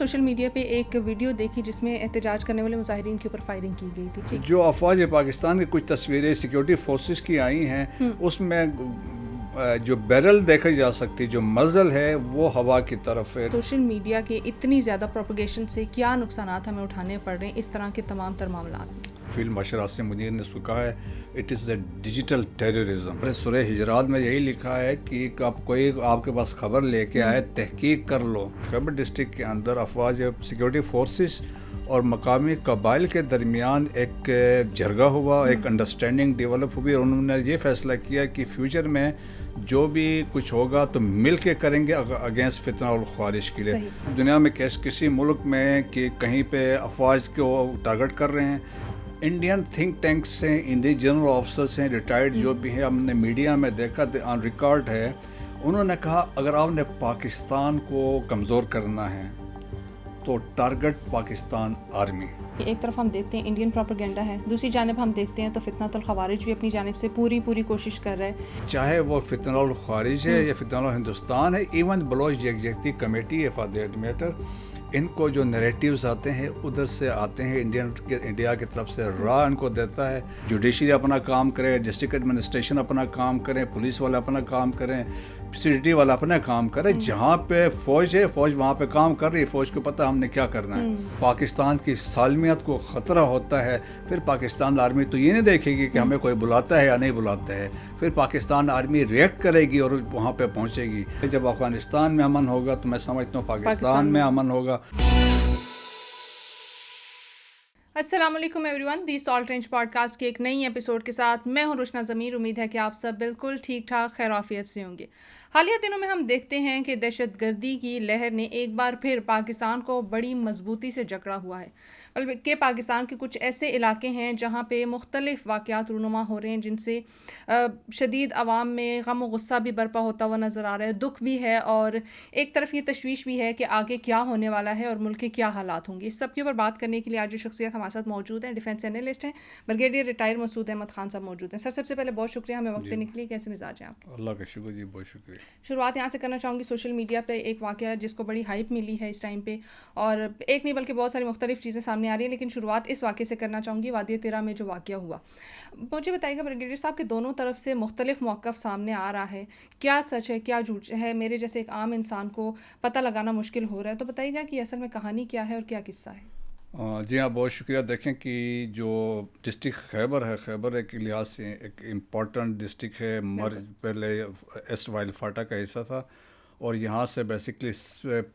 Social media پہ ایک video دیکھی جس میں احتجاج کرنے والے مظاہرین کے اوپر فائرنگ کی گئی تھی. جو افواج پاکستان کی کچھ تصویریں سیکیورٹی فورسز کی آئی ہیں اس میں جو بیرل دیکھا جا سکتی جو مزل ہے وہ ہوا کی طرف ہے. سوشل میڈیا کے اتنی زیادہ پروپیگیشن سے کیا نقصانات ہمیں اٹھانے پڑ رہے ہیں اس طرح کے تمام تر معاملات؟ فیلڈ مارشل عاصم منیر نے اس کو کہا ہے it is a digital terrorism. سورہ حجرات میں یہی لکھا ہے کہ کوئی آپ کے پاس خبر لے کے آئے تحقیق کر لو. خیبر ڈسٹرکٹ کے اندر افواج سیکیورٹی فورسز اور مقامی قبائل کے درمیان ایک جرگہ ہوا, ایک انڈرسٹینڈنگ ڈیولپ ہوئی اور انہوں نے یہ فیصلہ کیا کہ فیوچر میں جو بھی کچھ ہوگا تو مل کے کریں گے اگینسٹ فتنہ اور خارج کے لیے. دنیا میں کسی ملک میں کہ کہیں پہ افواج کو ٹارگٹ کر رہے ہیں. انڈین تھنک ٹینکس ہیں, انڈین جنرل آفیسرس ہیں, ریٹائرڈ جو بھی ہیں, ہم نے میڈیا میں دیکھا آن ریکارڈ ہے, انہوں نے کہا اگر آپ نے پاکستان کو کمزور کرنا ہے تو ٹارگٹ پاکستان آرمی. ایک طرف ہم دیکھتے ہیں انڈین پروپیگنڈا ہے, دوسری جانب ہم دیکھتے ہیں تو فتنہ الخوارج بھی اپنی جانب سے پوری کوشش کر رہا ہے, چاہے وہ فتنہ الخوارج ہے یا فتنہ ہندوستان ہے, ایون بلوچ یکجہتی کمیٹی ہے فار دیٹ میٹر. ان کو جو نیریٹیوز آتے ہیں ادھر سے آتے ہیں, انڈیا کی طرف سے راہ ان کو دیتا ہے. جوڈیشری اپنا کام کرے, ڈسٹرکٹ ایڈمنسٹریشن اپنا کام کریں, پولیس والے اپنا کام کریں, سٹی والا اپنا کام کرے. جہاں پہ فوج ہے فوج وہاں پہ کام کر رہی ہے, فوج کو پتہ ہم نے کیا کرنا ہے. پاکستان کی سالمیت کو خطرہ ہوتا ہے, پھر پاکستان آرمی تو یہ نہیں دیکھے گی کہ ہمیں کوئی بلاتا ہے یا نہیں بلاتا ہے, پھر پاکستان آرمی ریئیکٹ کرے گی اور وہاں پہ پہنچے گی. جب افغانستان میں امن ہوگا تو میں سمجھتا ہوں پاکستان میں امن ہوگا. السلام علیکم ایوری ون, دی سالٹ رینج پوڈ کاسٹ کے ایک نئی ایپیسوڈ کے ساتھ میں ہوں روشنا ضمیر. امید ہے کہ آپ سب بالکل ٹھیک ٹھاک خیر عافیت سے ہوں گے. حالیہ دنوں میں ہم دیکھتے ہیں کہ دہشت گردی کی لہر نے ایک بار پھر پاکستان کو بڑی مضبوطی سے جکڑا ہوا ہے. بلکہ پاکستان کے کچھ ایسے علاقے ہیں جہاں پہ مختلف واقعات رونما ہو رہے ہیں جن سے شدید عوام میں غم و غصہ بھی برپا ہوتا ہوا نظر آ رہا ہے, دکھ بھی ہے اور ایک طرف یہ تشویش بھی ہے کہ آگے کیا ہونے والا ہے اور ملک کے کیا حالات ہوں گے. اس سب کے اوپر بات کرنے کے لیے آج جو شخصیت ہمارے ساتھ موجود ہیں ڈیفینس اینالسٹ ہیں, بریگیڈیئر ریٹائر مسعود احمد خان صاحب موجود ہیں. سر سب سے پہلے بہت شکریہ ہمیں وقت دینے کے لیے. کیسے مزاج ہیں آپ؟ اللہ کا شکر جی, بہت شکریہ. شروعات یہاں سے کرنا چاہوں گی. سوشل میڈیا پہ ایک واقعہ جس کو بڑی ہائپ ملی ہے اس ٹائم پہ, اور ایک نہیں بلکہ بہت ساری مختلف چیزیں سامنے آ رہی ہیں, لیکن شروعات اس واقعے سے کرنا چاہوں گی وادی تیرا میں جو واقعہ ہوا. مجھے بتائیے گا بریگیڈیئر صاحب کہ دونوں طرف سے مختلف موقف سامنے آ رہا ہے, کیا سچ ہے کیا جھوٹ ہے, میرے جیسے ایک عام انسان کو پتہ لگانا مشکل ہو رہا ہے, تو بتائیے گا کہ اصل میں کہانی کیا ہے اور کیا قصہ ہے. جی ہاں, بہت شکریہ. دیکھیں کہ جو ڈسٹرکٹ خیبر ہے, خیبر ایک لحاظ سے ایک امپورٹنٹ ڈسٹرکٹ ہے. پہلے ایسٹ وائل فاٹا کا حصہ تھا اور یہاں سے بیسکلی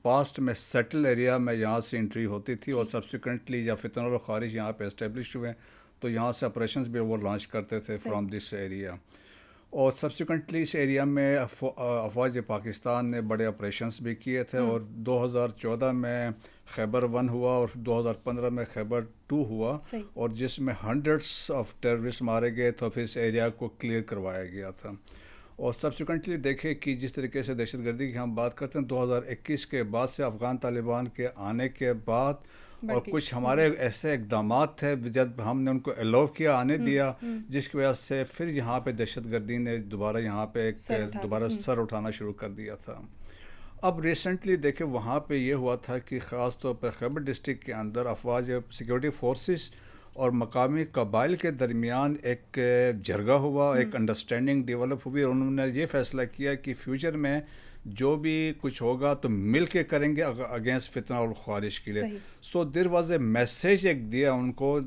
پاسٹ میں سیٹل ایریا میں یہاں سے انٹری ہوتی تھی, اور سبسیکوینٹلی جب فتنہ اور خارج یہاں پہ اسٹیبلش ہوئے تو یہاں سے آپریشنز بھی وہ لانچ کرتے تھے فرام دس ایریا. اور سبسیکوینٹلی اس ایریا میں افواج پاکستان نے بڑے آپریشنز بھی کیے تھے, اور 2014 میں خیبر 1 ہوا اور 2015 میں خیبر 2 ہوا, اور جس میں ہنڈریڈس آف ٹیررسٹ مارے گئے تو پھر اس ایریا کو کلیئر کروایا گیا تھا. اور سبسیکوینٹلی دیکھیں کہ جس طریقے سے دہشت گردی کی ہم بات کرتے ہیں 2021 کے بعد سے افغان طالبان کے آنے کے بعد, اور کچھ ہمارے ایسے اقدامات تھے جب ہم نے ان کو الاؤ کیا, آنے دیا, جس کی وجہ سے پھر یہاں پہ دہشت گردی نے دوبارہ یہاں پہ دوبارہ سر اٹھانا شروع کر دیا تھا. اب ریسنٹلی دیکھیں وہاں پہ یہ ہوا تھا کہ خاص طور پہ خیبر ڈسٹرکٹ کے اندر افواج سیکیورٹی فورسز اور مقامی قبائل کے درمیان ایک جرگہ ہوا, ایک انڈرسٹینڈنگ ڈیولپ ہوئی, اور انہوں نے یہ فیصلہ کیا کہ فیوچر میں جو بھی کچھ ہوگا تو مل کے کریں گے اگینسٹ فتنہ اور خارج کے لیے. سو دیر واز اے میسیج ایک دیا ان کو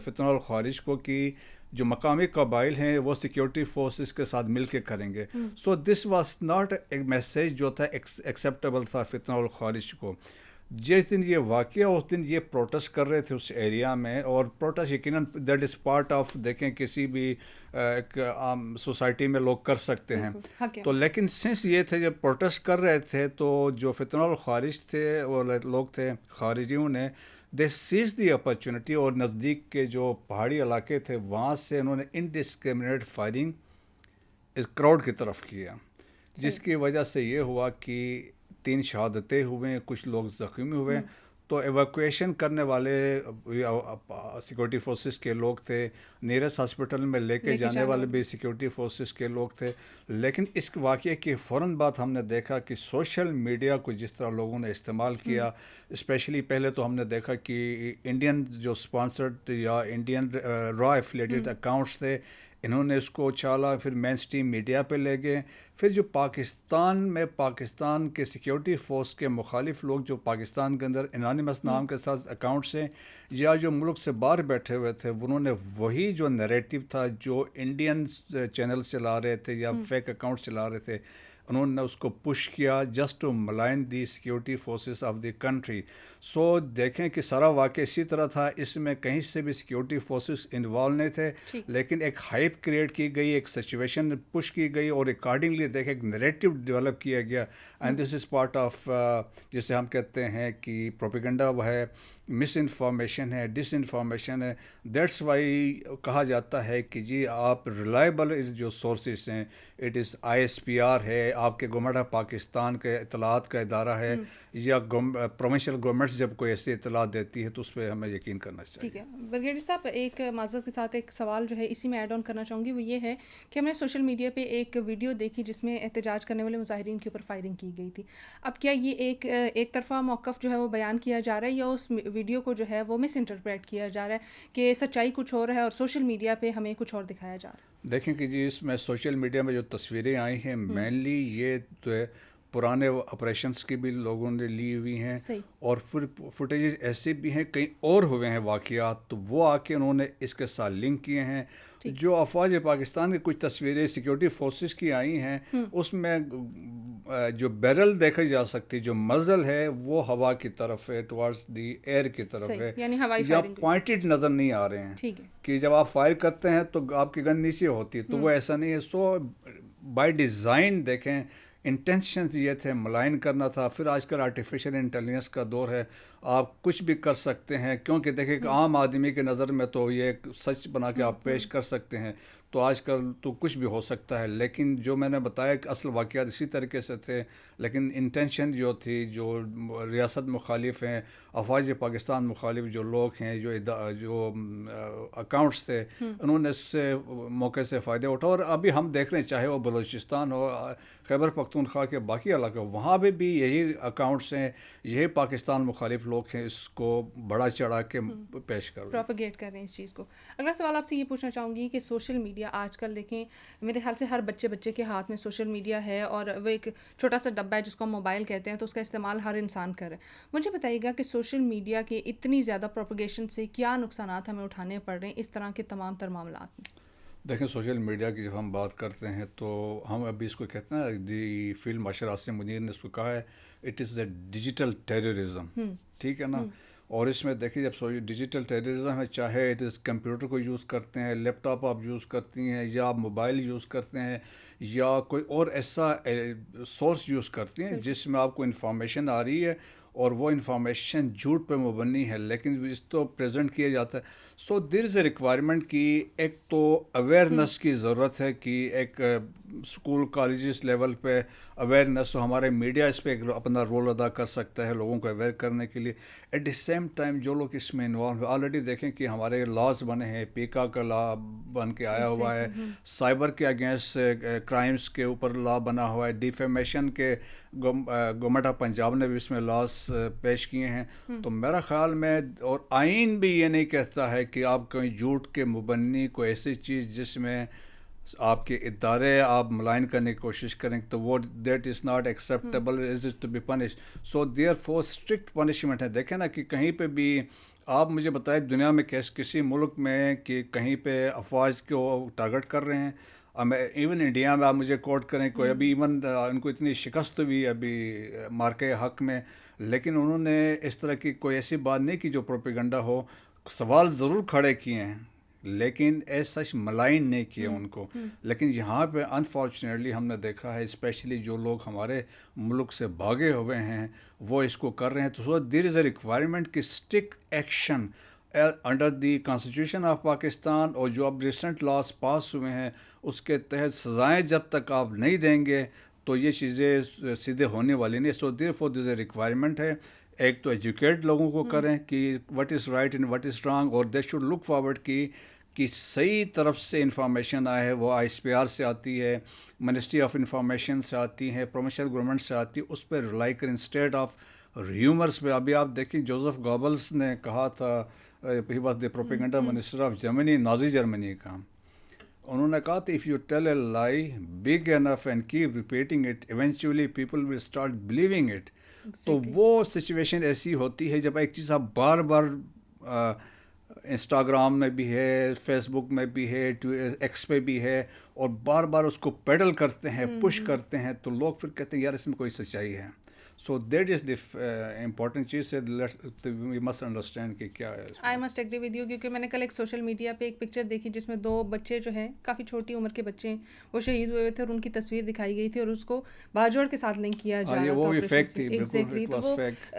فتنہ اور خارج کو کہ جو مقامی قبائل ہیں وہ سیکیورٹی فورسز کے ساتھ مل کے کریں گے. سو دس واز ناٹ ایک میسیج جو تھا ایکسیپٹیبل تھا فتنہ اور خارج کو. جس دن یہ واقعہ اس دن یہ پروٹیسٹ کر رہے تھے اس ایریا میں, اور پروٹیسٹ یقیناً دیٹ از پارٹ آف, دیکھیں کسی بھی ایک عام سوسائٹی میں لوگ کر سکتے ہیں, تو لیکن سنس یہ تھے جب پروٹیسٹ کر رہے تھے تو جو فتنہ الخارج تھے وہ لوگ تھے خارجیوں نے دے سیز دی اپرچونٹی, اور نزدیک کے جو پہاڑی علاقے تھے وہاں سے انہوں نے انڈسکریمنیٹ فائرنگ اس کراؤڈ کی طرف کیا, جس کی وجہ سے یہ ہوا کہ 3 شہادتیں ہوئیں, کچھ لوگ زخمی ہوئے. تو ایویکویشن کرنے والے سیکورٹی فورسز کے لوگ تھے, نیئرسٹ ہاسپٹل میں لے کے جانے والے بھی سیکورٹی فورسز کے لوگ تھے. لیکن اس واقعے کے فوراً بعد ہم نے دیکھا کہ سوشل میڈیا کو جس طرح لوگوں نے استعمال کیا, اسپیشلی پہلے تو ہم نے دیکھا کہ انڈین جو اسپانسرڈ یا انڈین را ایفیلیٹڈ اکاؤنٹس تھے, انہوں نے اس کو اچھالا, پھر مین اسٹریم میڈیا پہ لے گئے. پھر جو پاکستان کے سیکیورٹی فورس کے مخالف لوگ جو پاکستان کے اندر انانیمس نام کے ساتھ اکاؤنٹس ہیں یا جو ملک سے باہر بیٹھے ہوئے تھے, انہوں نے وہی جو نیریٹو تھا جو انڈین چینل چلا رہے تھے یا فیک اکاؤنٹس چلا رہے تھے, انہوں نے اس کو پش کیا just to malign the security forces of the country. So دیکھیں کہ سارا واقعہ اسی طرح تھا, اس میں کہیں سے بھی سیکورٹی فورسز انوالو نہیں تھے, لیکن ایک ہائپ کریٹ کی گئی, ایک سچویشن پش کی گئی اور اکارڈنگلی دیکھیں ایک نیریٹو ڈیولپ کیا گیا. And this is part of جسے ہم کہتے ہیں کہ پروپیگنڈا وہ ہے, مس انفارمیشن ہے, ڈس انفارمیشن ہے. دیٹس وائی کہا جاتا ہے کہ جی آپ ریلائبل جو سورسز ہیں, اٹ از ISPR ہے, آپ کے گورنمنٹ آف پاکستان کے اطلاعات کا ادارہ ہے, یا پروونشل گورنمنٹس جب کوئی ایسی اطلاعات دیتی ہے تو اس پہ ہمیں یقین کرنا چاہیے. ٹھیک ہے برگیڈی صاحب, ایک معذرت کے ساتھ ایک سوال جو ہے اسی میں ایڈ آن کرنا چاہوں گی, وہ یہ ہے کہ ہم نے سوشل میڈیا پہ ایک ویڈیو دیکھی جس میں احتجاج کرنے والے مظاہرین کے اوپر فائرنگ کی گئی تھی. اب کیا یہ ایک طرفہ موقف جو ہے وہ بیان کیا جا رہا ہے, یا اس ویڈیو کو جو ہے وہ مس انٹرپریٹ کیا جا رہا ہے کہ سچائی کچھ اور ہے اور سوشل میڈیا پہ ہمیں کچھ اور دکھایا جا رہا ہے؟ دیکھیں کہ جی اس میں سوشل میڈیا میں جو تصویریں آئی ہیں مینلی یہ تو ہے پرانے آپریشنس کی بھی لوگوں نے لی ہوئی ہیں, اور پھر فوٹیجز ایسے بھی ہیں کئی اور ہوئے ہیں واقعات, تو وہ آ کے انہوں نے اس کے ساتھ لنک کیے ہیں. جو افواج پاکستان کی کچھ تصویریں سیکورٹی فورسز کی آئی ہیں, اس میں جو بیرل دیکھا جا سکتی, جو مزل ہے وہ ہوا کی طرف ہے, ٹوارڈز دی ایئر کی طرف ہے, یا پوائنٹڈ نظر نہیں آ رہے ہیں کہ جب آپ فائر کرتے ہیں تو آپ کی گن نیچے ہوتی ہے, تو وہ ایسا نہیں ہے. سو بائی ڈیزائن دیکھیں انٹینشن یہ تھے ملائن کرنا تھا. پھر آج کل آرٹیفیشل انٹیلیجنس کا دور ہے, آپ کچھ بھی کر سکتے ہیں, کیونکہ دیکھیں کہ عام آدمی کے نظر میں تو یہ ایک سچ بنا کے آپ پیش کر سکتے ہیں, تو آج کل تو کچھ بھی ہو سکتا ہے. لیکن جو میں نے بتایا کہ اصل واقعات اسی طریقے سے تھے, لیکن انٹینشن جو تھی, جو ریاست مخالف ہیں, افواج پاکستان مخالف جو لوگ ہیں, جو اکاؤنٹس تھے, انہوں نے اس سے موقع سے فائدہ اٹھا. اور ابھی ہم دیکھ رہے ہیں چاہے وہ بلوچستان ہو, خیبر پختونخوا کے باقی علاقے, وہاں بھی یہی اکاؤنٹس ہیں, یہی پاکستان مخالف لوگ ہیں, اس کو بڑا چڑھا کے پیش کر رہے ہیں, پروپیگیٹ کر رہے ہیں اس چیز کو. اگلا سوال آپ سے یہ پوچھنا چاہوں گی کہ سوشل میڈیا آج کل دیکھیں میرے خیال سے ہر بچے کے ہاتھ میں سوشل میڈیا ہے, اور وہ ایک چھوٹا سا ڈبہ ہے جس کو ہم موبائل کہتے ہیں, تو اس کا استعمال ہر انسان کر رہا ہے. مجھے بتائیے گا کہ سوشل میڈیا کے اتنی زیادہ پروپیگیشن سے کیا نقصانات ہمیں اٹھانے پڑ رہے ہیں اس طرح کے تمام تر معاملات میں؟ دیکھیں سوشل میڈیا کی جب ہم بات کرتے ہیں تو ہم ابھی اس کو کہتے ہیں دی فیلڈ مارشل عاصم منیر نے اس کو کہا ہے it is a digital terrorism, ٹھیک ہے نا. اور اس میں دیکھیے جب ڈیجیٹل ٹیررزم ہے, چاہے اٹ از کمپیوٹر کو یوز کرتے ہیں, لیپ ٹاپ آپ یوز کرتی ہیں, یا آپ موبائل یوز کرتے ہیں, یا کوئی اور ایسا سورس یوز کرتی ہیں جس میں آپ کو انفارمیشن آ رہی ہے اور وہ انفارمیشن جھوٹ پہ مبنی ہے, لیکن اس تو پریزنٹ کیا جاتا ہے. سو دیر از اے ریکوائرمنٹ کی ایک تو اویئرنیس کی ضرورت ہے, کہ ایک اسکول کالجز لیول پہ اویئرنیس ہو, ہمارے میڈیا اس پہ اپنا رول ادا کر سکتا ہے لوگوں کو اویئر کرنے کے لیے. ایٹ دی سیم ٹائم جو لوگ اس میں انوالو ہیں, آلریڈی دیکھیں کہ ہمارے لاز بنے ہیں, پیکا کا لا بن کے آیا ہوا ہے, سائبر کے اگینسٹ کرائمز کے اوپر لا بنا ہوا ہے, ڈیفیمیشن کے گورنمنٹ آف پنجاب نے بھی اس میں لاز پیش کیے ہیں. تو میرا خیال میں, اور آئین بھی یہ نہیں کہتا ہے کہ آپ کہیں جھوٹ کے مبنی کو ایسی چیز جس میں آپ کے ادارے آپ ملائن کرنے کی کوشش کریں, تو وہ that is not acceptable, is it to be punish. So therefore strict punishment ہے. دیکھیں نا کہ کہیں پہ بھی آپ مجھے بتائیں دنیا میں کسی ملک میں کہ کہیں پہ افواج کو ٹارگٹ کر رہے ہیں, ایون انڈیا میں آپ مجھے کوٹ کریں کوئی, ابھی ایون ان کو اتنی شکست ہوئی ابھی مارکے حق میں, لیکن انہوں نے اس طرح کی کوئی ایسی بات نہیں کی جو پروپیگنڈا ہو. سوال ضرور کھڑے کیے ہیں لیکن ایز سچ ملائن نہیں کیے ان کو. لیکن یہاں پہ انفارچونیٹلی ہم نے دیکھا ہے, اسپیشلی جو لوگ ہمارے ملک سے بھاگے ہوئے ہیں وہ اس کو کر رہے ہیں. تو دیر از اے ریکوائرمنٹ کہ strict action under the constitution of Pakistan, اور جو اب ریسنٹ لاز پاس ہوئے ہیں اس کے تحت سزائیں جب تک آپ نہیں دیں گے تو یہ چیزیں سیدھے ہونے والی نہیں. سو دیر فور دیر اے ریکوائرمنٹ ہے ایک تو ایجوکیٹ لوگوں کو کریں کہ what is right and what is wrong, اور دے شوڈ لک فارورڈ کہ صحیح طرف سے انفارمیشن آئے، وہ آئی ایس پی آر سے آتی ہے، منسٹری آف انفارمیشن سے آتی ہے، پروونشل گورنمنٹ سے آتی ہے، اس پہ ریلائی کریں انسٹیڈ آف ریومرس پہ. ابھی آپ دیکھیں جوزف گوبلس نے کہا تھا، he was the propaganda minister of Germany, Nazi Germany کا. انہوں نے کہا تھا اف یو ٹیل اے لائی big enough and keep repeating it eventually people will start believing it. تو وہ سچویشن ایسی ہوتی ہے جب ایک چیز آپ بار بار انسٹاگرام میں بھی ہے، فیس بک میں بھی ہے، ایکس پہ بھی ہے، اور بار بار اس کو پیڈل کرتے ہیں، پش کرتے ہیں، تو لوگ پھر کہتے ہیں یار اس میں کوئی سچائی ہے. So that is the important چیز ہے، وی مسٹ انڈرسٹینڈ کہ کیا ہے. I must agree with you, کیونکہ میں نے کل ایک سوشل میڈیا پہ ایک پکچر دیکھی جس میں 2 بچے جو ہیں، کافی چھوٹی عمر کے بچے ہیں، وہ شہید ہوئے تھے اور ان کی تصویر دکھائی گئی تھی اور اس کو باجوڑ کے ساتھ لنک کیا جا رہا تھا. وہ بھی فیک تھی، ایگزیکٹلی. تو وہ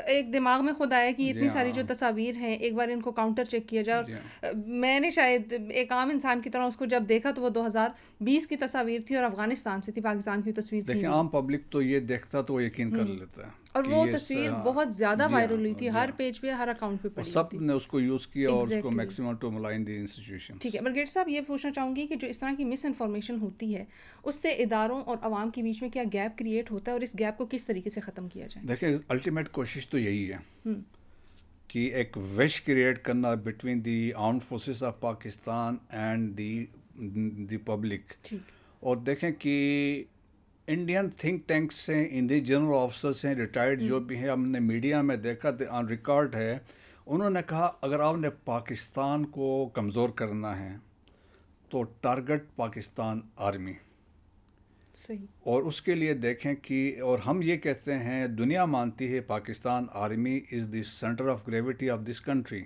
ایک دماغ میں خود آیا کہ اتنی ساری جو تصاویر ہیں ایک بار ان کو کاؤنٹر چیک کیا جائے. اور میں نے شاید ایک عام انسان کی طرح اس کو جب دیکھا تو وہ 2020 کی تصاویر تھی اور افغانستان سے تھی، پاکستان کی تصویر تھی. دیکھیں عام پبلک تو یہ دیکھتا تو وہ یقین کر لیتا ہے، اور وہ تصویر بہت زیادہ وائرل ہوئی تھی، ہر پیج پہ، ہر اکاؤنٹ پہ پڑی سب نے اس کو یوز کیا اور اس کو maximum to malign the institution. ٹھیک ہے. برگیڈ صاحب یہ پوچھنا چاہوں گی کہ جو اس طرح کی مس انفارمیشن ہوتی ہے اس سے اداروں اور عوام کے بیچ میں کیا گیپ کریٹ ہوتا ہے اور اس گیپ کو کس طریقے سے ختم کیا جائے؟ دیکھیں الٹیمیٹ کوشش تو یہی ہے کہ ایک ویش کریٹ کرنا between the armed forces of Pakistan and the public. اور دیکھیں کہ انڈین تھنک ٹینکس ہیں، انڈین جنرل آفیسرس ہیں، ریٹائرڈ جو بھی ہیں، ہم نے میڈیا میں دیکھا آن ریکارڈ ہے، انہوں نے کہا اگر آپ نے پاکستان کو کمزور کرنا ہے تو ٹارگٹ پاکستان آرمی. صحیح. اور اس کے لیے دیکھیں کہ، اور ہم یہ کہتے ہیں، دنیا مانتی ہے Pakistan army is the centre of gravity of this country,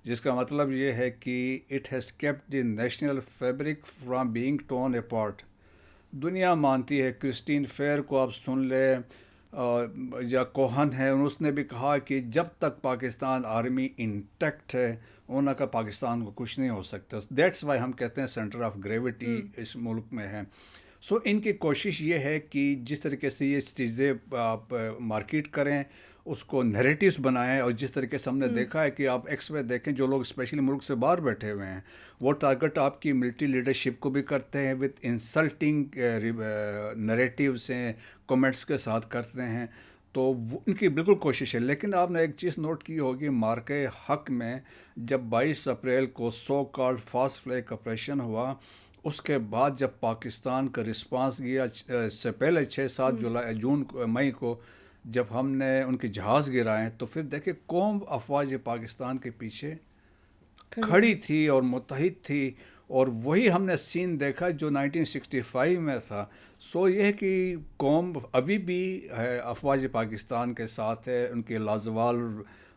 جس کا مطلب یہ ہے کہ it has kept the national fabric from being torn apart. دنیا مانتی ہے، کرسٹین فیئر کو آپ سن لیں یا کوہن ہے، اس نے بھی کہا کہ جب تک پاکستان آرمی انٹیکٹ ہے انہوں کا پاکستان کو کچھ نہیں ہو سکتا. دیٹس وائی ہم کہتے ہیں سینٹر آف گریویٹی اس ملک میں ہے. سو ان کی کوشش یہ ہے کہ جس طریقے سے یہ چیزیں آپ مارکیٹ کریں، اس کو نیریٹیوز بنائیں، اور جس طریقے سے ہم نے دیکھا ہے کہ آپ ایکس میں دیکھیں جو لوگ اسپیشلی ملک سے باہر بیٹھے ہوئے ہیں وہ ٹارگٹ آپ کی ملٹری لیڈرشپ کو بھی کرتے ہیں، وتھ انسلٹنگ نیریٹیوز ہیں، کومنٹس کے ساتھ کرتے ہیں. تو وہ ان کی بالکل کوشش ہے. لیکن آپ نے ایک چیز نوٹ کی ہوگی، مارکے حق میں جب 22 اپریل کو so called fast flag operation ہوا، اس کے بعد جب پاکستان کا رسپانس گیا، سے پہلے 6-7 مئی کو جب ہم نے ان کے جہاز گرائے، تو پھر دیکھیں قوم افواج پاکستان کے پیچھے کھڑی تھی اور متحد تھی، اور وہی ہم نے سین دیکھا جو 1965 میں تھا. سو یہ ہے کہ قوم ابھی بھی ہے افواج پاکستان کے ساتھ ہے، ان کے لازوال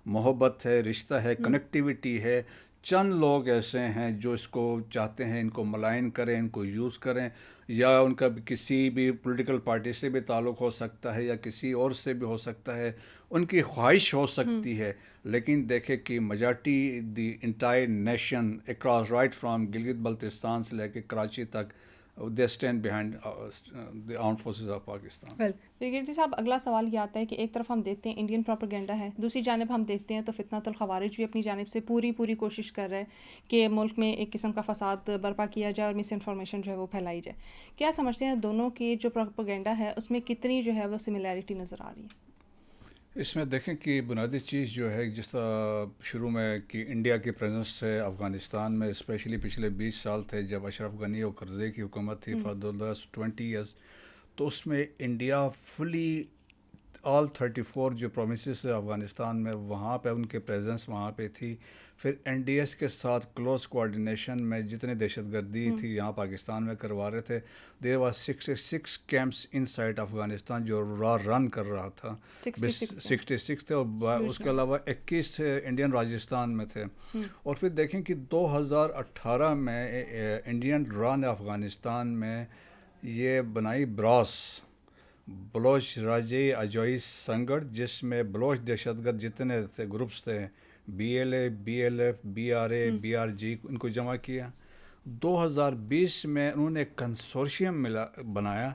محبت ہے، رشتہ ہے، کنیکٹیویٹی ہے. چند لوگ ایسے ہیں جو اس کو چاہتے ہیں ان کو ملائن کریں، ان کو یوز کریں، یا ان کا کسی بھی پولیٹیکل پارٹی سے بھی تعلق ہو سکتا ہے یا کسی اور سے بھی ہو سکتا ہے، ان کی خواہش ہو سکتی ہے. لیکن دیکھیں کہ majority the entire nation across right from Gilgit Baltistan سے لے کے کراچی تک they stand behind the armed forces of Pakistan. Well brigade ji صاحب، اگلا سوال یہ آتا ہے کہ ایک طرف ہم دیکھتے ہیں انڈین پروپیگنڈا ہے، دوسری جانب ہم دیکھتے ہیں تو فتنۃ الخوارج بھی اپنی جانب سے پوری کوشش کر رہا ہے کہ ملک میں ایک قسم کا فساد برپا کیا جائے اور مس انفارمیشن جو ہے وہ پھیلائی جائے. کیا سمجھتے ہیں دونوں کی جو پروپیگنڈا ہے اس میں کتنی جو ہے وہ سملیرٹی نظر آ رہی ہے؟ اس میں دیکھیں کہ بنیادی چیز جو ہے، جس طرح شروع میں کہ انڈیا کی پریزنس ہے افغانستان میں، اسپیشلی پچھلے 20 سال تھے جب اشرف غنی اور کرزئی کی حکومت تھی فار دی لاسٹ 20 ایئرس، تو اس میں انڈیا فلی آل 34 جو پروونسز ہے افغانستان میں، وہاں پہ ان کے پریزنس وہاں پہ تھی. پھر این ڈی ایس کے ساتھ کلوز کوآرڈینیشن میں جتنے دہشت گردی تھی یہاں پاکستان میں کروا رہے تھے. There was 66 campus inside Afghanistan جو رن کر رہا تھا. 66 تھے، اور اس کے علاوہ 21 انڈین راجستھان میں تھے. اور پھر دیکھیں کہ 2018 میں انڈین ڈرا نے افغانستان میں یہ بنائی براس، بلوچ راجی اجوئی سنگڑ، جس میں بلوچ دہشت گرد جتنے تھے گروپس تھے، B L A, B L F, B R A, B R G, ان کو جمع کیا. 2020 میں انہوں نے کنسورشیم بنایا.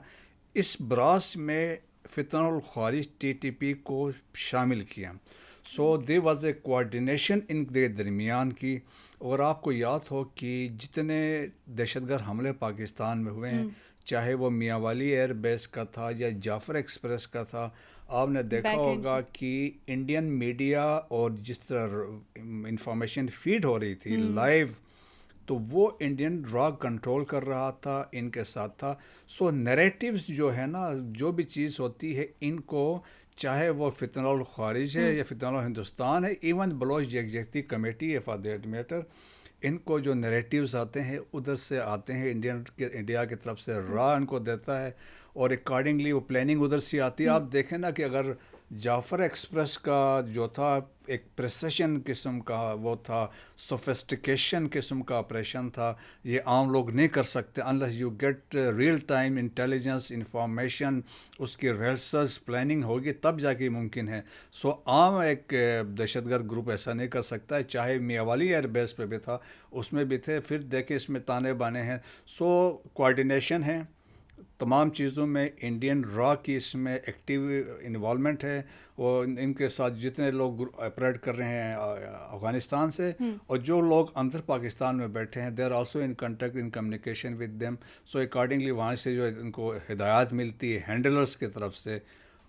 اس براس میں فتنہ الخوارج TTP کو شامل کیا. سو دے واز اے کوآرڈینیشن ان کے درمیان کی. اور آپ کو یاد ہو کہ جتنے دہشت گرد حملے پاکستان میں ہوئے ہیں, چاہے وہ میاں والی ایئر بیس کا تھا یا جعفر ایکسپریس کا تھا, آپ نے دیکھا ہوگا کہ انڈین میڈیا اور جس طرح انفارمیشن فیڈ ہو رہی تھی لائیو, تو وہ انڈین را کنٹرول کر رہا تھا, ان کے ساتھ تھا. سو نیریٹیوز جو ہے نا, جو بھی چیز ہوتی ہے ان کو, چاہے وہ فتنہ الخوارج ہے یا فتنہ ہندوستان ہے, ایون بلوچ یکجہتی کمیٹی ہے فار دیٹ میٹر, ان کو جو نیریٹیوز آتے ہیں ادھر سے آتے ہیں, انڈیا کی طرف سے را ان کو دیتا ہے, اور اکارڈنگلی وہ پلاننگ ادھر سے آتی ہے. آپ دیکھیں نا کہ اگر جعفر ایکسپریس کا جو تھا ایک پریسیشن قسم کا وہ تھا, سوفسٹیکیشن قسم کا آپریشن تھا, یہ عام لوگ نہیں کر سکتے unless you get real time intelligence information, اس کی ریسرچ پلاننگ ہوگی تب جا کے ممکن ہے. سو عام ایک دہشت گرد گروپ ایسا نہیں کر سکتا ہے, چاہے میاں والی ایئر بیس پہ بھی تھا اس میں بھی تھے. پھر دیکھیں اس میں تانے بانے ہیں. سو کوآرڈینیشن ہے تمام چیزوں میں, انڈین را کی اس میں ایکٹیو انوالومنٹ ہے, اور ان کے ساتھ جتنے لوگ آپریٹ کر رہے ہیں افغانستان سے, اور جو لوگ اندر پاکستان میں بیٹھے ہیں, they are also in contact in communication with them. So accordingly وہاں سے جو ان کو ہدایات ملتی ہے ہینڈلرس کی طرف سے,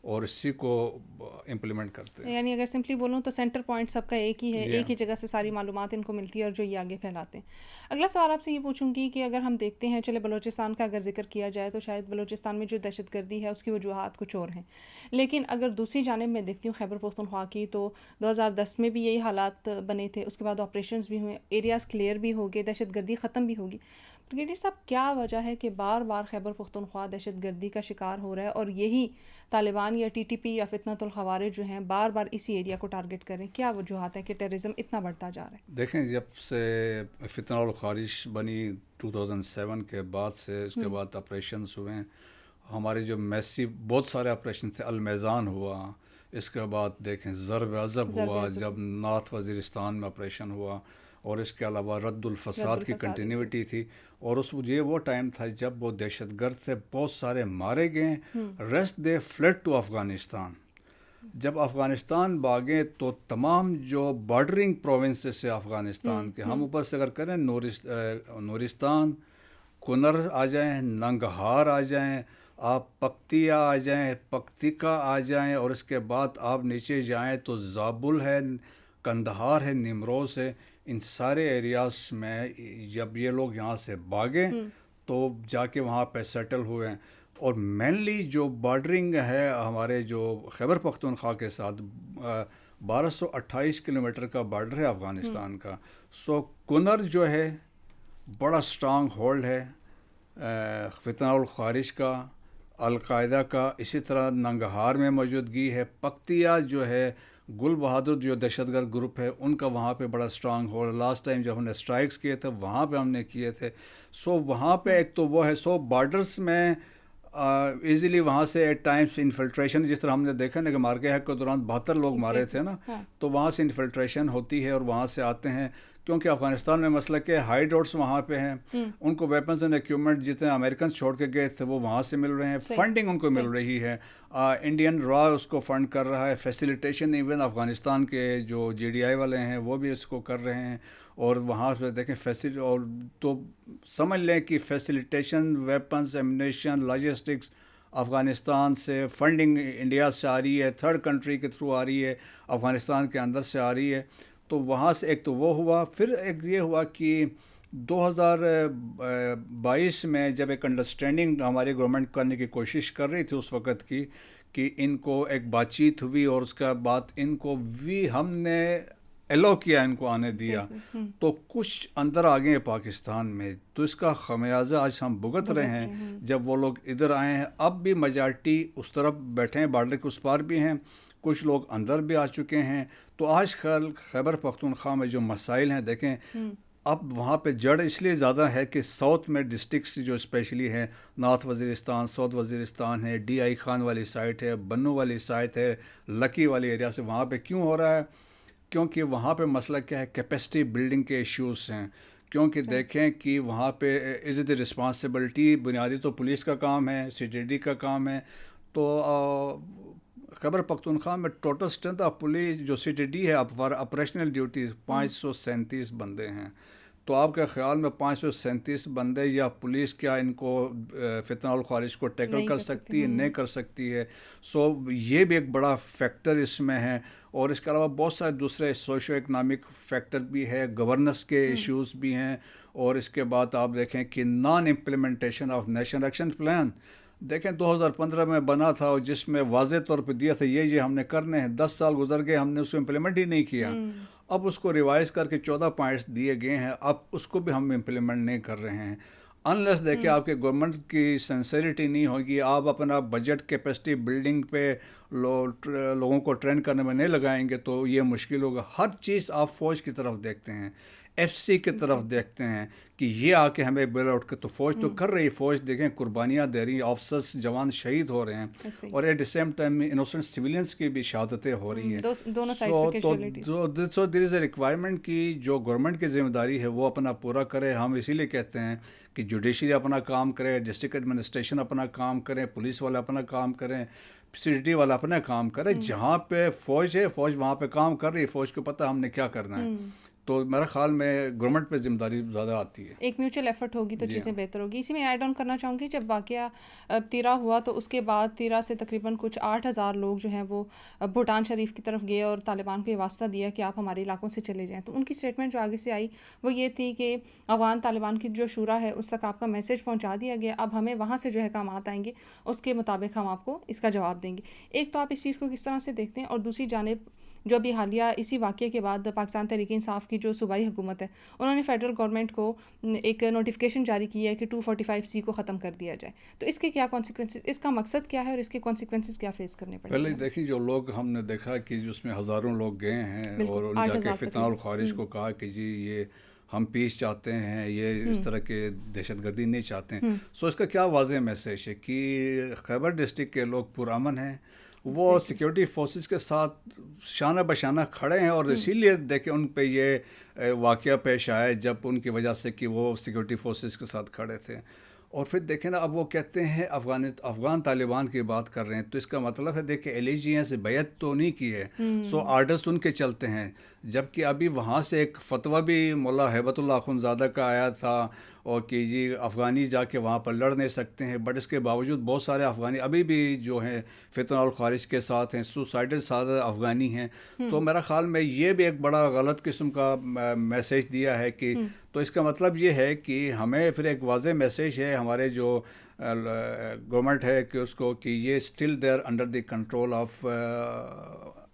اور اسی کو امپلیمنٹ کرتے ہیں. یعنی اگر سمپلی بولوں تو سینٹر پوائنٹ سب کا ایک ہی ہے, ایک ہی جگہ سے ساری معلومات ان کو ملتی ہے اور جو یہ آگے پھیلاتے ہیں. اگلا سوال آپ سے یہ پوچھوں گی کہ اگر ہم دیکھتے ہیں, چلے بلوچستان کا اگر ذکر کیا جائے تو شاید بلوچستان میں جو دہشت گردی ہے اس کی وجوہات کچھ اور ہیں, لیکن اگر دوسری جانب میں دیکھتی ہوں خیبر پختونخوا کی, تو 2010 میں بھی یہی حالات بنے تھے, اس کے بعد آپریشنز بھی ہوئے, ایریاز کلیئر بھی ہو گئے, دہشت گردی ختم بھی ہوگی. بریگیڈیئر صاحب, کیا وجہ ہے کہ بار بار خیبر پختونخوا دہشت گردی کا شکار ہو رہا ہے, اور یہی طالبان یا TTP یا فتنہ الخوارج جو ہیں بار بار اسی ایریا کو ٹارگٹ کریں؟ کیا وجوہات ہیں کہ ٹیررزم اتنا بڑھتا جا رہا ہے؟ دیکھیں, جب سے فتنہ الخوارج بنی 2007 کے بعد سے, اس کے بعد آپریشنس ہوئے ہیں ہمارے, جو میسی بہت سارے آپریشن تھے. المیزان ہوا, اس کے بعد دیکھیں ضرب عضب ہوا جب نارتھ وزیرستان میں آپریشن ہوا, اور اس کے علاوہ رد الفساد کی کنٹینیوٹی تھی. اور یہ وہ ٹائم تھا جب وہ دہشت گرد سے بہت سارے مارے گئے, rest they fled to Afghanistan. جب افغانستان بھاگے تو تمام جو بارڈرنگ پروونسز سے افغانستان کے, ہم اوپر سے اگر کریں نورستان, کنر آ جائیں, ننگہار آ جائیں, آپ پکتیا آ جائیں, پکتیکا آ جائیں, اور اس کے بعد آپ نیچے جائیں تو زابل ہے, کندہار ہے, نیمروز ہے. ان سارے ایریاز میں جب یہ لوگ یہاں سے بھاگے تو جا کے وہاں پہ سیٹل ہوئے ہیں. اور مینلی جو بارڈرنگ ہے ہمارے جو خیبر پختونخوا کے ساتھ, 1228 کلومیٹر کا بارڈر ہے افغانستان کا. سو کنر جو ہے بڑا اسٹرانگ ہولڈ ہے فتنہ الخوارج کا, القاعدہ کا. اسی طرح ننگہار میں موجودگی ہے. پکتیا جو ہے گل بہادر جو دہشت گرد گروپ ہے ان کا وہاں پہ بڑا اسٹرانگ ہولڈ. لاسٹ ٹائم جب ہم نے اسٹرائکس کیے تھے وہاں پہ ہم نے کیے تھے. سو وہاں پہ ایک تو وہ ہے. سو بارڈرس میں ایزیلی وہاں سے ایٹ ٹائمس انفلٹریشن, جس طرح ہم نے دیکھا نا کہ مارکے حق کے دوران 72 لوگ مارے تھے نا, تو وہاں سے انفلٹریشن ہوتی ہے اور وہاں سے آتے ہیں. کیونکہ افغانستان میں مسئلہ کہ ہائی ڈورٹس وہاں پہ ہیں, ان کو ویپنز اینڈ ایکوپمنٹ جتنے امریکنز چھوڑ کے گئے تھے وہ وہاں سے مل رہے ہیں, فنڈنگ ان کو مل رہی ہے, انڈین را اس کو فنڈ کر رہا ہے, فیسیلیٹیشن ایون افغانستان کے جو GDI والے ہیں وہ بھی اس کو کر رہے ہیں. اور وہاں پہ دیکھیں اور تو سمجھ لیں کہ facilitation, weapons, ammunition, logistics Afghanistan سے, فنڈنگ انڈیا سے آ رہی ہے, تھرڈ کنٹری کے تھرو آ رہی ہے, افغانستان کے اندر سے آ رہی ہے. تو وہاں سے ایک تو وہ ہوا. پھر ایک یہ ہوا کہ 2022 میں جب ایک انڈرسٹینڈنگ ہماری گورنمنٹ کرنے کی کوشش کر رہی تھی اس وقت کی, کہ ان کو ایک بات چیت ہوئی, اور اس کے بعد ان کو بھی ہم نے ایلو کیا, ان کو آنے دیا, تو کچھ اندر آ گئے پاکستان میں. تو اس کا خمیازہ آج ہم بھگت رہے ہیں جب وہ لوگ ادھر آئے ہیں. اب بھی میجارٹی اس طرف بیٹھے ہیں, بارڈر کے اس پار بھی ہیں, کچھ لوگ اندر بھی آ چکے ہیں. تو آج کل خیبر پختونخوا میں جو مسائل ہیں دیکھیں, اب وہاں پہ جڑ اس لیے زیادہ ہے کہ ساؤتھ میں ڈسٹرکس جو اسپیشلی ہیں, نارتھ وزیرستان, ساؤتھ وزیرستان ہے, DI خان والی سائٹ ہے, بنو والی سائٹ ہے, لکی والی ایریا سے, وہاں پہ کیوں ہو رہا ہے؟ کیونکہ وہاں پہ مسئلہ کیا ہے, کیپیسٹی بلڈنگ کے ایشوز ہیں. کیونکہ دیکھیں کہ وہاں پہ از دی رسپانسبلٹی, بنیادی تو پولیس کا کام ہے, CTD کا کام ہے, تو خیبر پختونخوا میں ٹوٹل اسٹرینتھ آف پولیس جو سی ٹی ڈی ہے فار آپریشنل ڈیوٹیز 537 بندے ہیں. تو آپ کے خیال میں 537 بندے یا پولیس کیا ان کو فتنہ الخوارج کو ٹیکل کر سکتی ہے؟ نہیں کر سکتی ہے. سو یہ بھی ایک بڑا فیکٹر اس میں ہے. اور اس کے علاوہ بہت سارے دوسرے سوشو اکنامک فیکٹر بھی ہے, گورننس کے ایشوز بھی ہیں. اور اس کے بعد آپ دیکھیں کہ naan implementation of national action plan دیکھیں 2015 میں بنا تھا, اور جس میں واضح طور پہ دیا تھا یہ ہم نے کرنے ہیں. 10 سال گزر گئے, ہم نے اس کو امپلیمنٹ ہی نہیں کیا. اب اس کو ریوائز کر کے 14 پوائنٹس دیے گئے ہیں, اب اس کو بھی ہم امپلیمنٹ نہیں کر رہے ہیں. انلیس دیکھیں آپ کے گورنمنٹ کی سنسیریٹی نہیں ہوگی, آپ اپنا بجٹ کیپیسٹی بلڈنگ پہ لوگوں کو ٹرین کرنے میں نہیں لگائیں گے تو یہ مشکل ہوگا. ہر چیز آپ فوج کی طرف دیکھتے ہیں, ایف سی کی طرف دیکھتے ہیں کہ یہ آ کے ہمیں بیل آؤٹ کر, تو فوج تو کر رہی ہے. فوج دیکھیں قربانیاں دے رہی ہیں, آفسرس جوان شہید ہو رہے ہیں, اور at the same time innocent civilians کی بھی شہادتیں ہو رہی ہیں. دونوں side so there is a requirement کی جو گورنمنٹ کی ذمہ داری ہے وہ اپنا پورا کرے. ہم اسی لیے کہتے ہیں کہ جوڈیشری اپنا کام کرے, ڈسٹرکٹ ایڈمنسٹریشن اپنا کام کریں, پولیس والے اپنا کام کریں, سی ڈی ٹی والا اپنا کام کرے. جہاں پہ فوج ہے, فوج وہاں پہ کام کر رہی ہے, فوج کو پتہ ہم نے کیا کرنا ہے. تو میرا خیال میں گورنمنٹ پہ ذمہ داری زیادہ آتی ہے. ایک میوچل ایفرٹ ہوگی تو چیزیں بہتر ہوگی. اسی میں ایڈ آن کرنا چاہوں گی, جب واقعہ تیرا ہوا تو اس کے بعد تیرا سے تقریباً کچھ 8,000 لوگ جو ہیں وہ بھوٹان شریف کی طرف گئے اور طالبان کو یہ واسطہ دیا کہ آپ ہمارے علاقوں سے چلے جائیں. تو ان کی اسٹیٹمنٹ جو آگے سے آئی وہ یہ تھی کہ افغان طالبان کی جو شورا ہے اس تک آپ کا میسج پہنچا دیا گیا, اب ہمیں وہاں سے جو ہے احکامات آئیں گے اس کے مطابق ہم آپ کو اس کا جواب دیں گے. ایک تو آپ اس چیز کو کس طرح سے دیکھتے ہیں, اور دوسری جانب جو ابھی حالیہ اسی واقعے کے بعد پاکستان تحریک انصاف کی جو صوبائی حکومت ہے انہوں نے فیڈرل گورنمنٹ کو ایک نوٹیفیکیشن جاری کی ہے کہ 245C کو ختم کر دیا جائے. تو اس کے کیا کانسیکوینسز, اس کا مقصد کیا ہے اور اس کے کانسیکوینسز کیا فیس کرنے پڑیں گے؟ پہلے دیکھیں جو لوگ ہم نے دیکھا کہ اس میں ہزاروں لوگ گئے ہیں اور ان جا کے فتنہ الخوارج کو کہا کہ جی یہ ہم پیس چاہتے ہیں, یہ اس طرح کے دہشت گردی نہیں چاہتے ہیں. سو اس کا کیا واضح میسیج ہے کہ خیبر ڈسٹرکٹ کے لوگ پرامن ہیں, وہ سیکیورٹی فورسز کے ساتھ شانہ بشانہ کھڑے ہیں, اور اسی لیے دیکھیں ان پہ یہ واقعہ پیش آیا جب ان کی وجہ سے کہ وہ سیکیورٹی فورسز کے ساتھ کھڑے تھے. اور پھر دیکھیں نا, اب وہ کہتے ہیں افغان طالبان کی بات کر رہے ہیں, تو اس کا مطلب ہے دیکھیں ایلیجینس سے بیعت تو نہیں کی ہے, سو آرڈرز ان کے چلتے ہیں. جبکہ ابھی وہاں سے ایک فتویٰ بھی مولا ہیبت اللہ اخونزادہ کا آیا تھا اور کہ جی افغانی جا کے وہاں پر لڑ نہیں سکتے ہیں, بٹ اس کے باوجود بہت سارے افغانی ابھی بھی جو ہیں فتنہ الخوارج کے ساتھ ہیں, سوسائڈل سادہ افغانی ہیں. تو میرا خیال میں یہ بھی ایک بڑا غلط قسم کا میسیج دیا ہے کہ تو اس کا مطلب یہ ہے کہ ہمیں پھر ایک واضح میسیج ہے ہمارے جو گورنمنٹ ہے کہ اس کو کہ یہ still there under the control of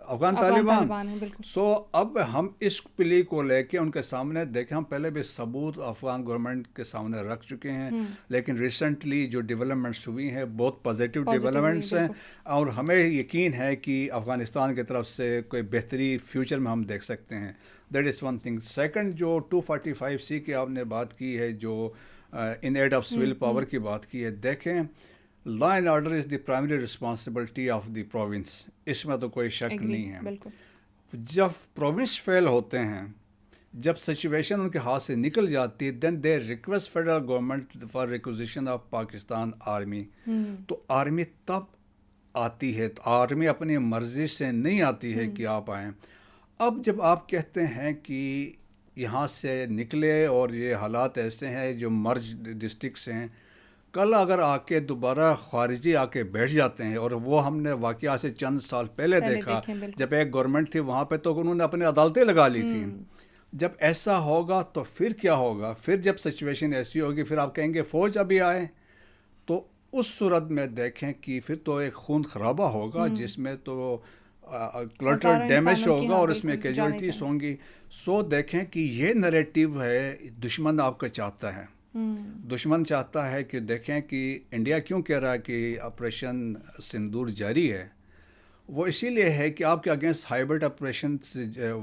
Afghan Taliban. So اب ہم اس پلی کو لے کے ان کے سامنے دیکھیں, ہم پہلے بھی ثبوت افغان گورنمنٹ کے سامنے رکھ چکے ہیں, لیکن ریسنٹلی جو ڈیولپمنٹس ہوئی ہیں بہت پازیٹیو ڈیولپمنٹس ہیں, اور ہمیں یقین ہے کہ افغانستان کی طرف سے کوئی بہتری فیوچر میں ہم دیکھ سکتے ہیں. That is one thing. Second, جو 245C کی آپ نے بات کی ہے, جو in aid of civil power کی بات کی ہے, دیکھیں law and order is the primary responsibility of the province, اس میں تو کوئی شک نہیں ہے. جب پروونس فیل ہوتے ہیں, جب سچویشن ان کے ہاتھ سے نکل جاتی ہے, then they request federal government for requisition of Pakistan army. تو آرمی تب آتی ہے, تو آرمی اپنی مرضی سے نہیں آتی ہے کہ آپ آئیں. اب جب آپ کہتے ہیں کہ یہاں سے نکلے اور یہ حالات ایسے ہیں جو مرج ڈسٹرکٹس ہیں, کل اگر آ کے دوبارہ خارجی آ کے بیٹھ جاتے ہیں, اور وہ ہم نے واقعہ سے چند سال پہلے دیکھا جب ایک گورنمنٹ تھی وہاں پہ تو انہوں نے اپنی عدالتیں لگا لی تھیں. جب ایسا ہوگا تو پھر کیا ہوگا, پھر جب سچویشن ایسی ہوگی پھر آپ کہیں گے فوج ابھی آئے, تو اس صورت میں دیکھیں کہ پھر تو ایک خون خرابہ ہوگا جس میں تو کلٹر ڈیمیج ہوگا اور اس میں کیجوالٹیز ہوں گی. سو دیکھیں کہ یہ نریٹیو ہے دشمن آپ کا چاہتا ہے. دشمن چاہتا ہے کہ دیکھیں کہ انڈیا کیوں کہہ رہا ہے کہ آپریشن سندور جاری ہے, وہ اسی لیے ہے کہ آپ کے اگینسٹ ہائبرڈ آپریشن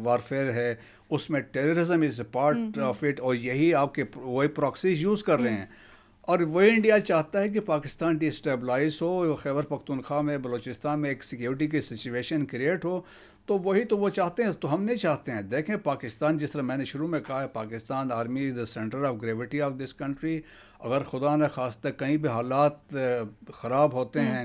وارفیئر ہے, اس میں terrorism is a part of it, اور یہی آپ کے وہی پراکسیز یوز کر رہے ہیں. اور وہی انڈیا چاہتا ہے کہ پاکستان ڈی اسٹیبلائز ہو, خیبر پختونخوا میں بلوچستان میں ایک سیکیورٹی کی سچویشن کریٹ ہو, تو وہی تو وہ چاہتے ہیں, تو ہم نہیں چاہتے ہیں. دیکھیں پاکستان, جس طرح میں نے شروع میں کہا ہے, Pakistan army is the centre of gravity of this country. اگر خدا نہ خواستہ کہیں بھی حالات خراب ہوتے ہیں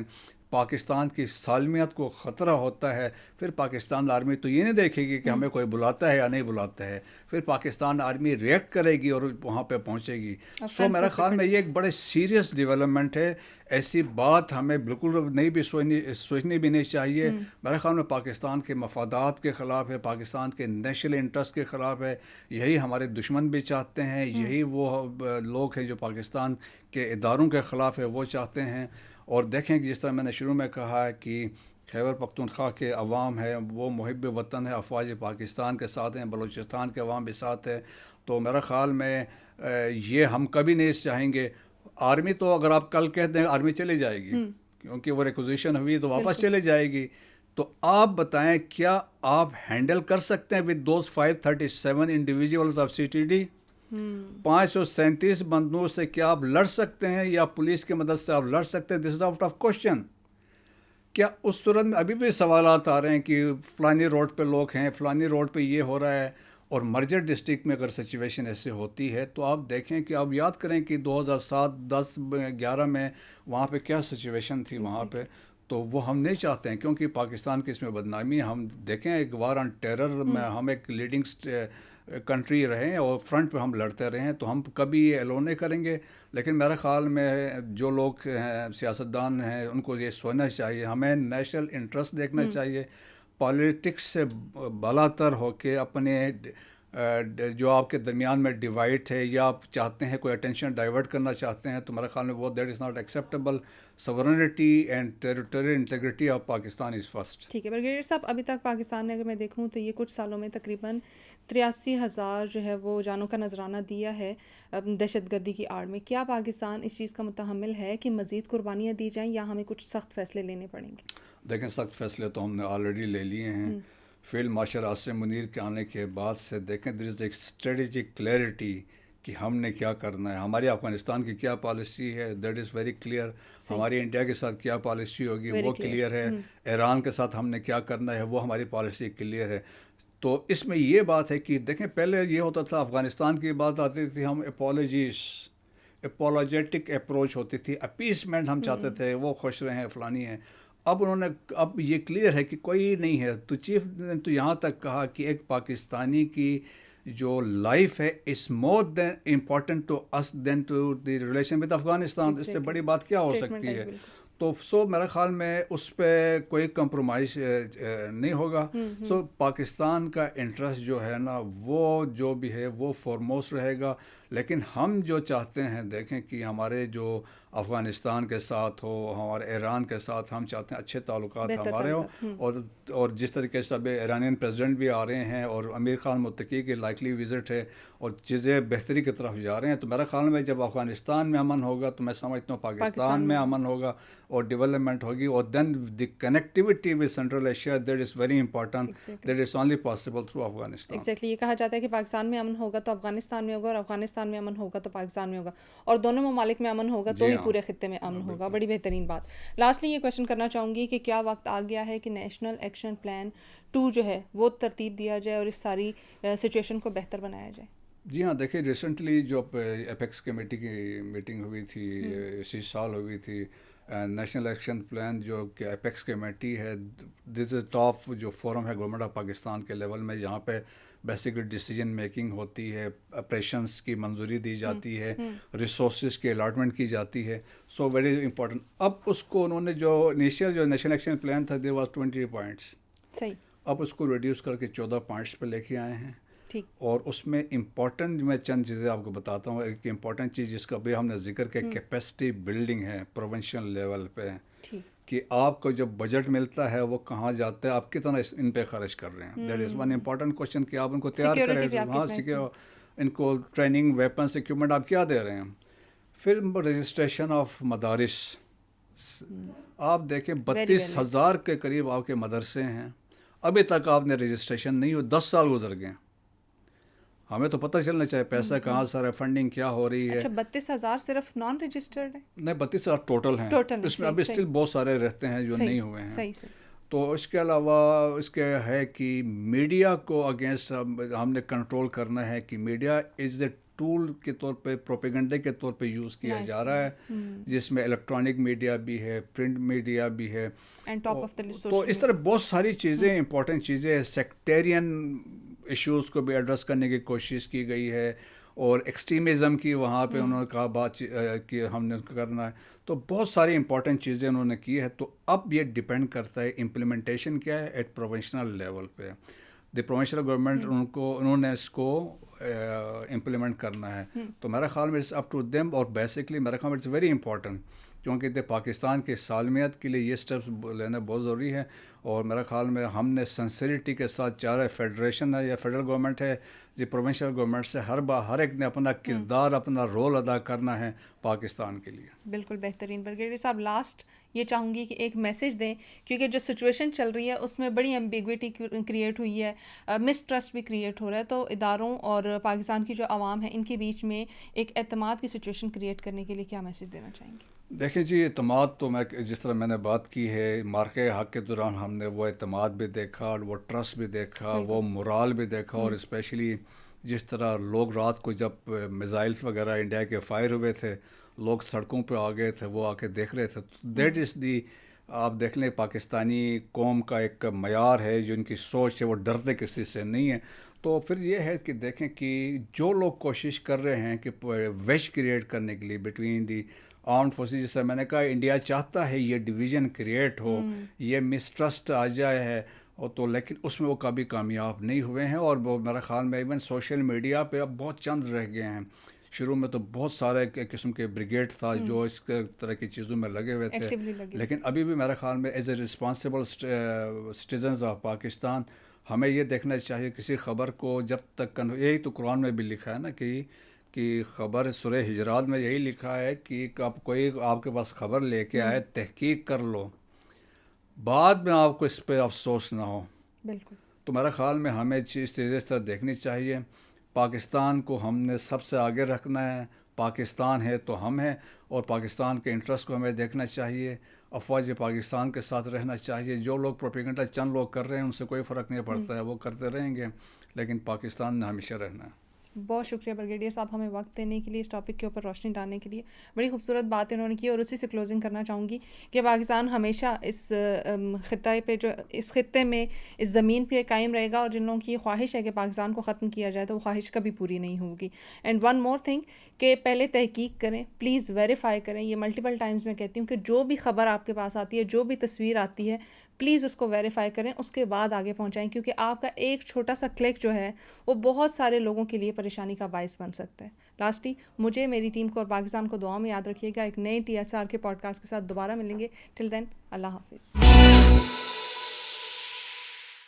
پاکستان کی سالمیت کو خطرہ ہوتا ہے، پھر پاکستان آرمی تو یہ نہیں دیکھے گی کہ ہمیں کوئی بلاتا ہے یا نہیں بلاتا ہے، پھر پاکستان آرمی ریئیکٹ کرے گی اور وہاں پہ پہنچے گی. سو میرا خیال میں یہ ایک بڑے سیریس ڈیولپمنٹ ہے. ایسی بات ہمیں بالکل نہیں بھی سوچنی بھی نہیں چاہیے. میرے خیال میں پاکستان کے مفادات کے خلاف ہے، پاکستان کے نیشنل انٹرسٹ کے خلاف ہے. یہی ہمارے دشمن بھی چاہتے ہیں، یہی وہ لوگ ہیں جو پاکستان کے اداروں کے خلاف ہے وہ چاہتے ہیں. اور دیکھیں کہ جس طرح میں نے شروع میں کہا ہے کہ خیبر پختونخوا کے عوام ہے وہ محب وطن ہے، افواج پاکستان کے ساتھ ہیں، بلوچستان کے عوام بھی ساتھ ہے. تو میرا خیال میں یہ ہم کبھی نہیں چاہیں گے. آرمی تو اگر آپ کل کہہ دیں آرمی چلی جائے گی، کیونکہ وہ ریکوزیشن ہوئی تو واپس چلے جائے گی. تو آپ بتائیں کیا آپ ہینڈل کر سکتے ہیں with those 537 individuals of CTD؟ 537 بندوں سے کیا آپ لڑ سکتے ہیں یا پولیس کی مدد سے آپ لڑ سکتے ہیں؟ دس از آؤٹ آف کوشچن. کیا اس صورت میں ابھی بھی سوالات آ رہے ہیں کہ فلانی روڈ پہ لوگ ہیں، فلانی روڈ پہ یہ ہو رہا ہے. اور مرجر ڈسٹرکٹ میں اگر سچویشن ایسے ہوتی ہے تو آپ دیکھیں کہ آپ یاد کریں کہ 2007 10 11 میں وہاں پہ کیا سچویشن تھی وہاں پہ. تو وہ ہم نہیں چاہتے ہیں کیونکہ پاکستان کی اس میں بدنامی. ہم دیکھیں ایک وار آن ٹیرر میں ہم ایک لیڈنگ کنٹری رہیں اور فرنٹ پہ ہم لڑتے رہیں، تو ہم کبھی یہ ایلو نہیں کریں گے. لیکن میرے خیال میں جو لوگ ہیں سیاستدان ہیں ان کو یہ سوچنا چاہیے، ہمیں نیشنل انٹرسٹ دیکھنا چاہیے. پالیٹکس سے بالا تر ہو کے اپنے جو آپ کے درمیان میں ڈیوائڈ ہے یا آپ چاہتے ہیں کوئی اٹینشن ڈائیورٹ کرنا چاہتے ہیں، تو میرے خیال میں وہ that is not acceptable. Sovereignty and territorial integrity of Pakistan is first. ٹھیک ہے بریگیڈیئر صاحب، ابھی تک پاکستان نے اگر میں دیکھوں تو یہ کچھ سالوں میں تقریباً 83,000 جو ہے وہ جانوں کا نذرانہ دیا ہے دہشت گردی کی آڑ میں. کیا پاکستان اس چیز کا متحمل ہے کہ مزید قربانیاں دی جائیں یا ہمیں کچھ سخت فیصلے لینے پڑیں گے؟ دیکھیں سخت فیصلے تو ہم نے آلریڈی لے لیے ہیں. فیلڈ مارشل عاصم منیر کے آنے کے بعد سے دیکھیں دیر از ایک اسٹریٹجک کلیئرٹی کہ ہم نے کیا کرنا ہے. ہماری افغانستان کی کیا پالیسی ہے دیٹ از ویری کلیئر. ہماری انڈیا کے ساتھ کیا پالیسی ہوگی وہ کلیئر ہے. ایران کے ساتھ ہم نے کیا کرنا ہے وہ ہماری پالیسی کلیئر ہے. تو اس میں یہ بات ہے کہ دیکھیں پہلے یہ ہوتا تھا افغانستان کی بات آتی تھی ہم اپولوجیٹک اپروچ ہوتی تھی، اپیسمنٹ ہم چاہتے تھے، وہ خوش رہیں فلانی ہیں. اب انہوں نے اب یہ کلیئر ہے کہ کوئی نہیں ہے. تو چیف نے تو یہاں تک کہا کہ ایک پاکستانی کی جو لائف ہے is more than important to us than to the relation with Afghanistan. اس سے بڑی بات کیا ہو سکتی ہے؟ تو میرے خیال میں اس پہ کوئی کمپرومائز نہیں ہوگا. پاکستان کا انٹرسٹ جو ہے نا وہ جو بھی ہے وہ فارموسٹ رہے گا. لیکن ہم جو چاہتے ہیں دیکھیں کہ ہمارے جو افغانستان کے ساتھ ہو، ہمارے ایران کے ساتھ ہم چاہتے ہیں اچھے تعلقات ہمارے ہوں. اور جس طریقے سے اب ایرانین پریزیڈنٹ بھی آ رہے ہیں اور امیر خان متقی کی لائکلی وزٹ ہے اور چیزیں بہتری کی طرف جا رہے ہیں، تو میرا خیال میں جب افغانستان میں امن ہوگا تو میں سمجھتا ہوں پاکستان میں امن ہوگا اور ڈیولپمنٹ ہوگی. اور then the connectivity with Central Asia that is very important, that is only possible through Afghanistan. Exactly یہ کہا جاتا ہے کہ پاکستان میں امن ہوگا تو افغانستان میں ہوگا اور افغانستان میں امن ہوگا تو پاکستان میں ہوگا، اور دونوں ممالک میں امن ہوگا تو ہی پورے خطے میں امن ہوگا. بڑی بہترین بات. لاسٹلی یہ کویشچن کرنا چاہوں گی کہ کیا وقت آ گیا ہے کہ نیشنل ایکشن پلان 2 جو ہے وہ ترتیب دیا جائے اور اس ساری سچویشن کو بہتر بنایا جائے؟ جی ہاں، دیکھیں ریسنٹلی جو ایپیکس کمیٹی کی میٹنگ ہوئی تھی اسی سال ہوئی تھی. نیشنل ایکشن پلان جو کہ ایپیکس کمیٹی ہے دس از ٹاپ جو فورم ہے گورنمنٹ آف پاکستان کے لیول میں، جہاں پہ بیسیکلی ڈیسیجن میکنگ ہوتی ہے، آپریشنس کی منظوری دی جاتی ہے، ریسورسز کی الاٹمنٹ کی جاتی ہے. So very important. اب اس کو انہوں نے جو انیشیل جو نیشنل ایکشن پلان تھا دیر واز 20 پوائنٹس، صحیح، اب اس کو ریڈیوس کر کے 14 پوائنٹس پہ لے کے آئے ہیں. ٹھیک. اور اس میں امپورٹنٹ میں چند چیزیں آپ کو بتاتا ہوں. ایک امپورٹنٹ چیز جس کا بھی ہم نے ذکر کیا، کیپیسٹی بلڈنگ ہے پروونشل لیول پہ، کہ آپ کو جب بجٹ ملتا ہے وہ کہاں جاتا ہے، آپ کتنا ان پہ خرچ کر رہے ہیں. That is one important question کہ آپ ان کو تیار کریں. ہاں، ان کو ٹریننگ، ویپنس، اکوپمنٹ آپ کیا دے رہے ہیں. پھر رجسٹریشن آف مدارس، آپ دیکھیں 32,000 کے قریب آپ کے مدرسے ہیں، ابھی تک آپ نے رجسٹریشن نہیں ہو. 10 سال گزر گئے. ہمیں تو پتہ چلنا چاہیے پیسہ کہاں سے ہے، فنڈنگ کیا ہو رہی ہے. اچھا، 32,000 صرف نان رجسٹرڈ ہیں؟ نہیں، 32,000 ٹوٹل ہیں. اس میں ابھی اسٹل بہت سارے رہتے ہیں جو نہیں ہوئے ہیں. تو اس کے علاوہ اس کے ہے کہ میڈیا کو اگینسٹ ہم نے کنٹرول کرنا ہے کہ میڈیا از اے ٹول کے طور پہ پروپیگنڈے کے طور پہ یوز کیا جا رہا ہے، جس میں الیکٹرانک میڈیا بھی ہے، پرنٹ میڈیا بھی ہے، تو اس طرح بہت ساری چیزیں امپورٹنٹ چیزیں، سیکٹیرین ایشوز کو بھی ایڈریس کرنے کی کوشش کی گئی ہے، اور ایکسٹریمزم کی وہاں پہ انہوں نے کہا بات کہ ہم نے کرنا ہے، تو بہت ساری امپورٹنٹ چیزیں انہوں نے کی ہے. تو اب یہ ڈپینڈ کرتا ہے امپلیمنٹیشن کیا ہے ایٹ پروونشنل لیول پہ. دی پروونشنل گورنمنٹ انہوں نے اس کو امپلیمنٹ کرنا ہے، تو میرا خیال میں اٹس اپ ٹو دیم، اور بیسکلی میرا خیال میں اٹس ویری امپورٹنٹ، کیونکہ پاکستان کی سالمیت کے لیے یہ اسٹیپس لینا بہت ضروری ہے. اور میرا خیال میں ہم نے سنسیریٹی کے ساتھ، چاہے فیڈریشن ہے یا فیڈرل گورنمنٹ ہے، جی پروونشل گورنمنٹ سے ہر ایک نے اپنا کردار، اپنا رول ادا کرنا ہے پاکستان کے لیے. بالکل بہترین. برگیڈیئر صاحب لاسٹ یہ چاہوں گی کہ ایک میسیج دیں، کیونکہ جو سچویشن چل رہی ہے اس میں بڑی ایمبیگوٹی کریٹ ہوئی ہے، مس ٹرسٹ بھی کریٹ ہو رہا ہے، تو اداروں اور پاکستان کی جو عوام ہے ان کے بیچ میں ایک اعتماد کی سچویشن کریٹ کرنے کے لیے کیا میسیج دینا چاہیں گے؟ دیکھیں جی، اعتماد تو جس طرح میں نے بات کی ہے، مارکے حق کے دوران ہم نے وہ اعتماد بھی دیکھا، اور وہ ٹرسٹ بھی دیکھا، وہ مورال بھی دیکھا، اور اسپیشلی جس طرح لوگ رات کو جب میزائلس وغیرہ انڈیا کے فائر ہوئے تھے، لوگ سڑکوں پہ آ گئے تھے، وہ آ کے دیکھ رہے تھے. دیٹ از دی، آپ دیکھ لیں پاکستانی قوم کا ایک معیار ہے، جو ان کی سوچ ہے، وہ ڈرتے کسی سے نہیں ہے. تو پھر یہ ہے کہ دیکھیں کہ جو لوگ کوشش کر رہے ہیں کہ ویش کریٹ کرنے کے لیے بٹوین دی آرمڈ فورسز، جیسے میں نے کہا انڈیا چاہتا ہے یہ ڈویژن کریٹ ہو، یہ مسٹرسٹ آ جائے ہے، اور تو لیکن اس میں وہ کبھی کامیاب نہیں ہوئے ہیں. اور وہ میرا خیال میں ایون سوشل میڈیا پہ اب بہت چند رہ گئے ہیں. شروع میں تو بہت سارے قسم کے بریگیڈ تھا جو اس طرح کی چیزوں میں لگے ہوئے تھے، لیکن ابھی بھی میرا خیال میں as a responsible citizens of Pakistan ہمیں یہ دیکھنا چاہیے کسی خبر کو جب تک، یہی تو قرآن میں بھی لکھا ہے نا کہ خبر سورہ حجرات میں یہی لکھا ہے کہ کوئی آپ کے پاس خبر لے کے آئے، تحقیق کر لو، بعد میں آپ کو اس پہ افسوس نہ ہو. بالکل. تو میرا خیال میں ہمیں چیز اس طرح دیکھنی چاہیے. پاکستان کو ہم نے سب سے آگے رکھنا ہے، پاکستان ہے تو ہم ہیں، اور پاکستان کے انٹرسٹ کو ہمیں دیکھنا چاہیے. افواج پاکستان کے ساتھ رہنا چاہیے. جو لوگ پروپیگنڈا چند لوگ کر رہے ہیں ان سے کوئی فرق نہیں پڑتا ہے، وہ کرتے رہیں گے، لیکن پاکستان نے ہمیشہ رہنا ہے. بہت شکریہ برگیڈیئر صاحب ہمیں وقت دینے کے لیے، اس ٹاپک کے اوپر روشنی ڈالنے کے لیے. بڑی خوبصورت بات انہوں نے کی، اور اسی سے کلوزنگ کرنا چاہوں گی کہ پاکستان ہمیشہ اس خطے پہ، جو اس خطے میں، اس زمین پہ قائم رہے گا، اور جن لوگوں کی یہ خواہش ہے کہ پاکستان کو ختم کیا جائے تو وہ خواہش کبھی پوری نہیں ہوگی. اینڈ ون مور تھنگ کہ پہلے تحقیق کریں، پلیز ویریفائی کریں. یہ ملٹیپل ٹائمز میں کہتی ہوں کہ جو بھی خبر آپ کے پاس آتی ہے، جو بھی تصویر آتی ہے، پلیز اس کو ویریفائی کریں، اس کے بعد آگے پہنچائیں، کیونکہ آپ کا ایک چھوٹا سا کلک جو ہے وہ بہت سارے لوگوں کے لیے پریشانی کا باعث بن سکتا ہے. لاسٹلی مجھے، میری ٹیم کو اور پاکستان کو دعاؤں میں یاد رکھیے گا. ایک نئے TSR کے پوڈ کاسٹ کے ساتھ دوبارہ ملیں گے. ٹل دین، اللہ حافظ.